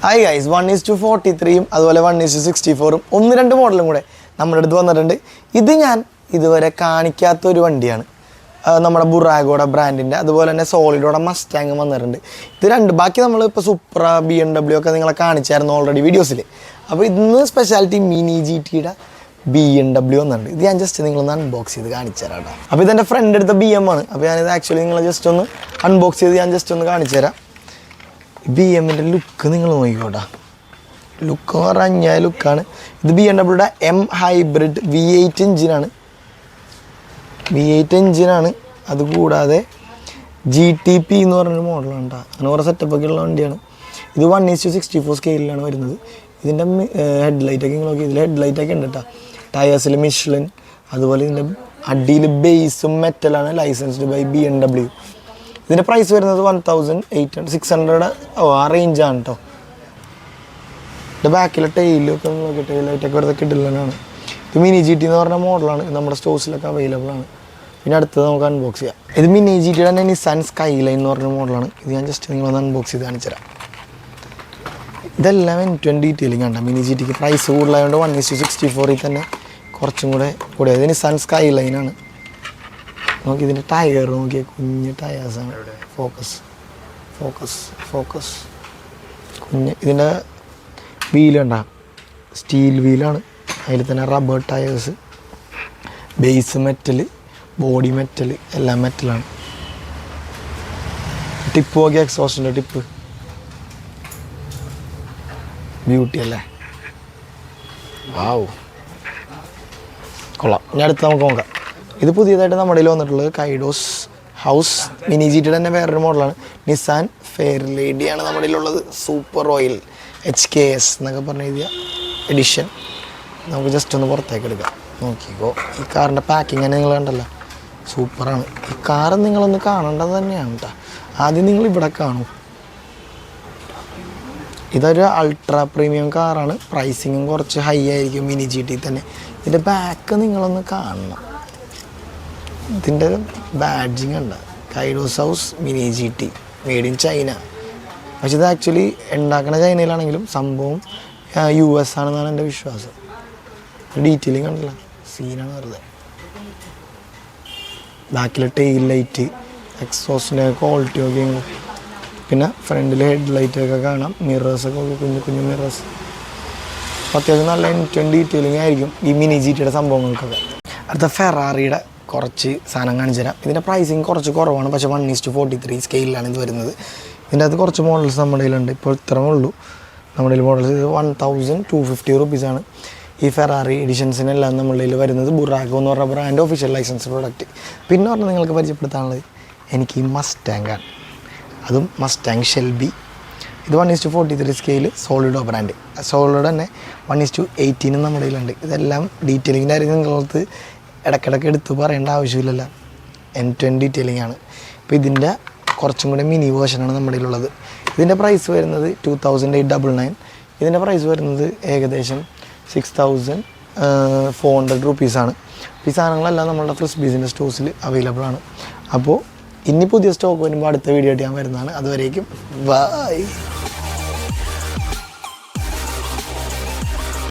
Hi guys 1:43 അതുപോലെ 1:64 ഒന്ന് രണ്ട് മോഡലും കൂടെ നമ്മുടെ അടുത്ത് വന്നിട്ടുണ്ട്. ഇത് ഞാൻ ഇതുവരെ കാണിക്കാത്തൊരു വണ്ടിയാണ്. നമ്മുടെ ബുറാഗോയുടെ ബ്രാൻഡിൻ്റെ അതുപോലെ തന്നെ സോളിഡോടെ മസ്റ്റാങ് വന്നിട്ടുണ്ട്. ഇത് രണ്ട് ബാക്കി നമ്മളിപ്പോൾ സൂപ്ര BMW ഒക്കെ നിങ്ങളെ കാണിച്ചായിരുന്നു ഓൾറെഡി വീഡിയോസിൽ. അപ്പോൾ ഇന്ന് സ്പെഷ്യാലിറ്റി മിനി GTയുടെ BMW വന്നിട്ടുണ്ട്. ഇത് ഞാൻ ജസ്റ്റ് നിങ്ങളൊന്ന് അൺബോക്സ് ചെയ്ത് കാണിച്ചു തരാം കേട്ടോ. അപ്പോൾ ഇതെൻ്റെ ഫ്രണ്ട് എടുത്ത BM ആണ്. അപ്പോൾ ഞാനിത് ആക്ച്വലി നിങ്ങളെ ജസ്റ്റ് ഒന്ന് അൺബോക്സ് ചെയ്ത് ഞാൻ ജസ്റ്റ് ഒന്ന് കാണിച്ചു തരാം. BMൻ്റെ ലുക്ക് നിങ്ങൾ നോക്കിക്കോട്ടെ. ലുക്ക് എന്ന് പറഞ്ഞാൽ അഞ്ഞായ ലുക്കാണ്. ഇത് BMWയുടെ M ഹൈബ്രിഡ് V8 എഞ്ചിനാണ്. അതുകൂടാതെ GTP എന്ന് പറഞ്ഞൊരു മോഡലാണ് കേട്ടോ. അങ്ങനെ കുറേ സെറ്റപ്പൊക്കെ ഉള്ള വണ്ടിയാണ്. ഇത് 1:64 സ്കെയിലാണ് വരുന്നത്. ഇതിൻ്റെ ഹെഡ്ലൈറ്റൊക്കെ നിങ്ങൾ നോക്കി. ഇതിൽ ഹെഡ്ലൈറ്റൊക്കെ ഉണ്ട് കേട്ടോ. ടയേഴ്സിൽ മിഷ്ലിൻ, അതുപോലെ ഇതിൻ്റെ അടിയിൽ ബേസും മെറ്റലാണ്, ലൈസൻസ്ഡ് ബൈ BMW. ഇതിൻ്റെ പ്രൈസ് വരുന്നത് 1,600 ആ റേഞ്ചാണ് കേട്ടോ. ഇതിൻ്റെ ബാക്കിലെ ടെയിലൊക്കെ നോക്കി, ടെയിലൈറ്റൊക്കെ വെറുതെ കിടിലനാണ്. ഇത് മിനി GT എന്ന് പറഞ്ഞ മോഡലാണ്. നമ്മുടെ സ്റ്റോഴ്സിലൊക്കെ അവൈലബിൾ ആണ്. പിന്നെ അടുത്തത് നമുക്ക് അൺബോക്സ് ചെയ്യാം. ഇത് മിനി GTയുടെ തന്നെ നിസാൻ സ്കൈലൈൻ എന്ന് പറഞ്ഞ മോഡലാണ്. ഇത് ഞാൻ ജസ്റ്റ് നിങ്ങളൊന്ന് അൺബോക്സ് ചെയ്ത് കാണിച്ചു തരാം. ഇതെല്ലാം end-to-end ഡീറ്റെയിലിംഗ് ആണ്. മിനി GTക്ക് പ്രൈസ് കൂടുതലായതുകൊണ്ട് 1:64 തന്നെ കുറച്ചും കൂടെ കൂടിയത്. ഇത് നിസാൻ സ്കൈലൈനാണ്. നോക്കി ഇതിൻ്റെ ടയർ നോക്കിയ കുഞ്ഞ് ടയേഴ്സാണ്. ഫോക്കസ് കുഞ്ഞ്. ഇതിൻ്റെ വീല് കണ്ട സ്റ്റീൽ വീലാണ്. അതിൽ തന്നെ rubber tyres, base metal, body metal, എല്ലാം മെറ്റലാണ്. ടിപ്പ് നോക്കിയ എക്സോസ്റ്റിൻ്റെ ടിപ്പ് ബ്യൂട്ടി അല്ലേ. വാവ്, കൊള്ളാം. ഇനി അടുത്ത് നമുക്ക് നോക്കാം. ഇത് പുതിയതായിട്ട് നമ്മുടെ കയ്യിൽ വന്നിട്ടുള്ളത് കൈഡോസ് ഹൗസ് മിനി GTയുടെ തന്നെ വേറൊരു മോഡലാണ്. നിസാൻ ഫെയർ ലേഡിയാണ് നമ്മുടെ കയ്യിലുള്ളത്. സൂപ്പർ റോയൽ HKS എന്നൊക്കെ പറഞ്ഞ എഴുതിയ എഡിഷൻ. നമുക്ക് ജസ്റ്റ് ഒന്ന് പുറത്തേക്ക് എടുക്കാം. നോക്കിക്കോ, ഈ കാറിൻ്റെ പാക്കിങ് തന്നെ നിങ്ങൾ കണ്ടല്ലോ, സൂപ്പറാണ്. ഈ കാറ് നിങ്ങളൊന്ന് കാണേണ്ടത് തന്നെയാണ് കേട്ടോ. ആദ്യം നിങ്ങൾ ഇവിടെ കാണൂ. ഇതൊരു അൾട്രാ പ്രീമിയം കാറാണ്. പ്രൈസിങ്ങും കുറച്ച് ഹൈ ആയിരിക്കും മിനി GT തന്നെ. ഇതിൻ്റെ ബാക്ക് നിങ്ങളൊന്ന് കാണണം. ഇതിൻ്റെ ബാഡ്ജിങ് ഉണ്ട്, Kaido's house mini GT made in China. പക്ഷെ ഇത് ആക്ച്വലി ഉണ്ടാക്കുന്ന ചൈനയിലാണെങ്കിലും സംഭവം US ആണെന്നാണ് എൻ്റെ വിശ്വാസം. ഡീറ്റെയിലിംഗ് കണ്ടില്ല, സീനാണ് വെറുതെ. ബാക്കിലെ ടെയിൽ ലൈറ്റ്, എക്സോസിൻ്റെ ക്വാളിറ്റി ഒക്കെ, പിന്നെ ഫ്രണ്ടിൽ ഹെഡ് ലൈറ്റൊക്കെ കാണാം. മിറേഴ്സൊക്കെ കുഞ്ഞു കുഞ്ഞു മിറേഴ്സ്. അത്യാവശ്യം നല്ല end-to-end ഡീറ്റെയിലിംഗ് ആയിരിക്കും ഈ മിനി GTയുടെ സംഭവങ്ങൾക്കൊക്കെ. അടുത്ത ഫെറാറിയുടെ കുറച്ച് സാധനം കാണിച്ചു തരാം. ഇതിൻ്റെ പ്രൈസിങ് കുറച്ച് കുറവാണ്, പക്ഷേ 1:43 സ്കെയിലാണ് ഇത് വരുന്നത്. ഇതിൻ്റെ അകത്ത് കുറച്ച് മോഡൽസ് നമ്മുടെ കയ്യിലുണ്ട്. ഇപ്പോൾ ഇത്രമേ ഉള്ളൂ നമ്മുടെ കയ്യിൽ മോഡൽസ്. ഇത് 1,250 റുപ്പീസാണ് ഈ ഫെറാറി എഡിഷൻസിനെല്ലാം നമ്മുടെ കയ്യിൽ വരുന്നത്. ബുറാഗോ എന്ന് പറഞ്ഞ ബ്രാൻഡ് ഒഫീഷ്യൽ ലൈസൻസ് പ്രോഡക്റ്റ്. പിന്നെ പറഞ്ഞാൽ നിങ്ങൾക്ക് പരിചയപ്പെടുത്താനുള്ളത് എനിക്ക് ഈ മസ്റ്റാങ്ങാണ്. അതും മസ്റ്റാങ് ഷെൽബി. ഇത് 1:43 സ്കെയിൽ, സോളിഡോ ബ്രാൻഡ്. സോളിഡോ തന്നെ 1:18 നമ്മുടെ കയ്യിലുണ്ട്. ഇതെല്ലാം ഡീറ്റെയിലിങ്ങിൻ്റെ കാര്യം നിങ്ങൾക്ക് ഇടയ്ക്കിടയ്ക്ക് എടുത്ത് പറയേണ്ട ആവശ്യമില്ലല്ലോ. end-to-end ഡീറ്റെയിലിംഗ് ആണ്. ഇപ്പോൾ ഇതിൻ്റെ കുറച്ചും കൂടെ മിനി വേർഷനാണ് നമ്മുടെ കയ്യിലുള്ളത്. ഇതിൻ്റെ പ്രൈസ് വരുന്നത് 2,899. ഇതിൻ്റെ പ്രൈസ് വരുന്നത് ഏകദേശം 6,400 റുപ്പീസാണ്. ഈ സാധനങ്ങളെല്ലാം നമ്മളുടെ ഫ്രിസ്ബീസിൻ്റെ സ്റ്റോഴ്സിൽ അവൈലബിൾ ആണ്. അപ്പോൾ ഇനി പുതിയ സ്റ്റോക്ക് വരുമ്പോൾ അടുത്ത വീഡിയോ ആയിട്ട് ഞാൻ വരുന്നതാണ്. അതുവരേക്കും ബൈ.